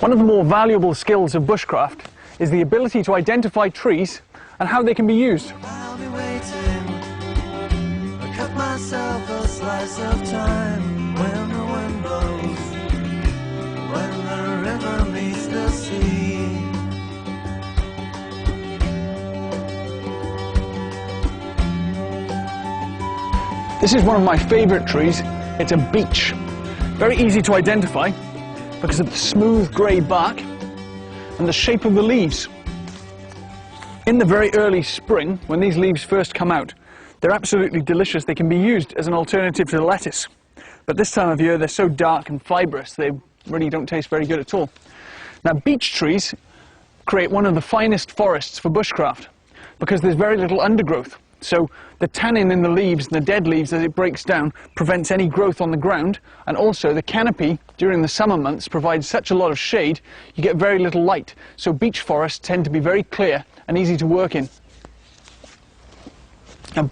One of the more valuable skills of bushcraft is the ability to identify trees and how they can be used. I'll be waiting. I cut myself a slice of time when the wind blows, when the river meets the sea. This is one of my favourite trees. It's a beech. Very easy to identify because of the smooth grey bark and the shape of the leaves. In the very early spring, when these leaves first come out, they're absolutely delicious. They can be used as an alternative to lettuce. But this time of year, they're so dark and fibrous, they really don't taste very good at all. Now, beech trees create one of the finest forests for bushcraft because there's very little undergrowth. So the tannin in the leaves, the dead leaves, as it breaks down, prevents any growth on the ground, and also the canopy during the summer months provides such a lot of shade, you get very little light. So beech forests tend to be very clear and easy to work in. Now,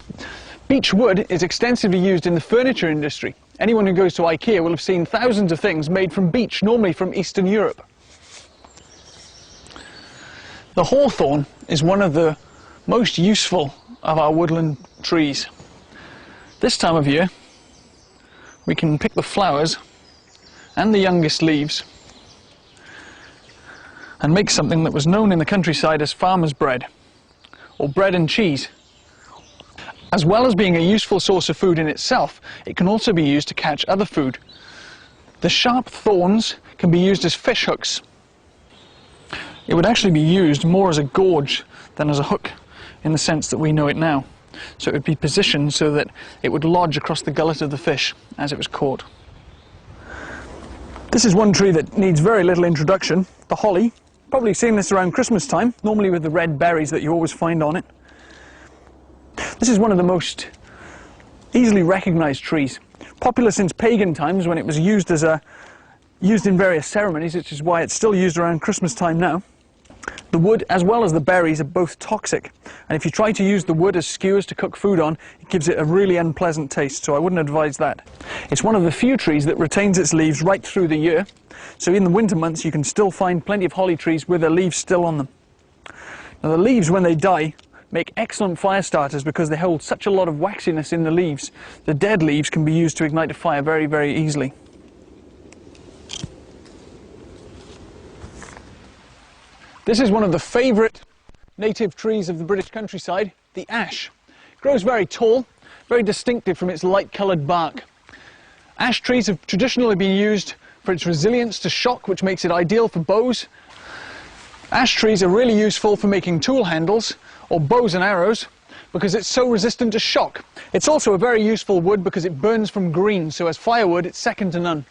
beech wood is extensively used in the furniture industry. Anyone who goes to IKEA will have seen thousands of things made from beech, normally from Eastern Europe. The hawthorn is one of the most useful of our woodland trees. This time of year we can pick the flowers and the youngest leaves and make something that was known in the countryside as farmer's bread or bread and cheese. As well as being a useful source of food in itself, it can also be used to catch other food. The sharp thorns can be used as fish hooks. It would actually be used more as a gorge than as a hook, in the sense that we know it now. So it would be positioned so that it would lodge across the gullet of the fish as it was caught. This is one tree that needs very little introduction, the holly. Probably seen this around Christmas time, normally with the red berries that you always find on it. This is one of the most easily recognized trees. Popular since pagan times, when it was used in various ceremonies, which is why it's still used around Christmas time now. The wood as well as the berries are both toxic, and if you try to use the wood as skewers to cook food on, it gives it a really unpleasant taste, so I wouldn't advise that. It's one of the few trees that retains its leaves right through the year, so in the winter months you can still find plenty of holly trees with their leaves still on them. Now, the leaves, when they die, make excellent fire starters because they hold such a lot of waxiness in the leaves. The dead leaves can be used to ignite a fire very, very easily. This is one of the favourite native trees of the British countryside, the ash. It grows very tall, very distinctive from its light-coloured bark. Ash trees have traditionally been used for its resilience to shock, which makes it ideal for bows. Ash trees are really useful for making tool handles or bows and arrows because it's so resistant to shock. It's also a very useful wood because it burns from green, so as firewood it's second to none.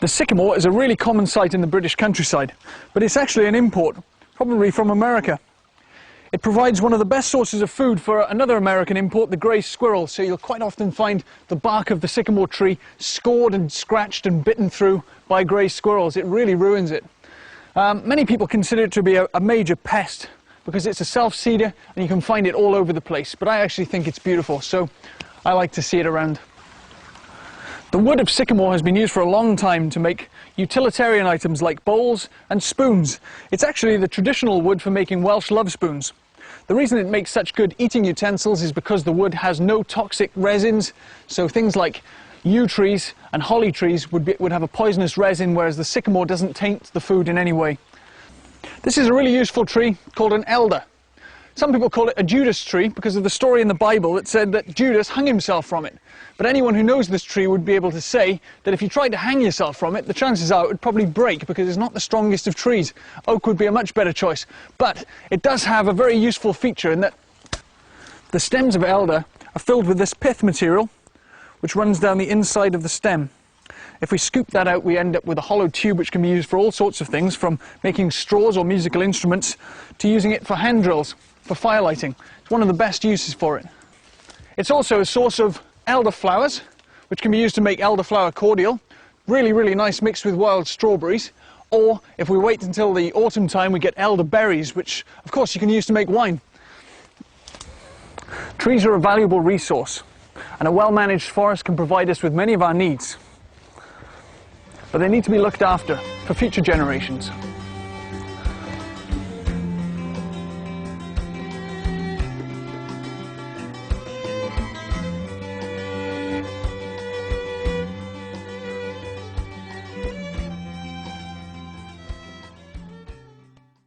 The sycamore is a really common sight in the British countryside, but it's actually an import, probably from America. It provides one of the best sources of food for another American import, the grey squirrel, so you'll quite often find the bark of the sycamore tree scored and scratched and bitten through by grey squirrels. It really ruins it. Many people consider it to be a major pest because it's a self-seeder and you can find it all over the place, but I actually think it's beautiful, so I like to see it around. The wood of sycamore has been used for a long time to make utilitarian items like bowls and spoons. It's actually the traditional wood for making Welsh love spoons. The reason it makes such good eating utensils is because the wood has no toxic resins, so things like yew trees and holly trees would have a poisonous resin, whereas the sycamore doesn't taint the food in any way. This is a really useful tree called an elder. Some people call it a Judas tree because of the story in the Bible that said that Judas hung himself from it. But anyone who knows this tree would be able to say that if you tried to hang yourself from it, the chances are it would probably break because it's not the strongest of trees. Oak would be a much better choice. But it does have a very useful feature in that the stems of elder are filled with this pith material which runs down the inside of the stem. If we scoop that out, we end up with a hollow tube which can be used for all sorts of things, from making straws or musical instruments to using it for hand drills, for fire lighting. It's one of the best uses for it. It's also a source of elderflowers, which can be used to make elderflower cordial. Really, really nice mixed with wild strawberries. Or if we wait until the autumn time, we get elderberries, which of course you can use to make wine. Trees are a valuable resource, and a well-managed forest can provide us with many of our needs. but they need to be looked after for future generations.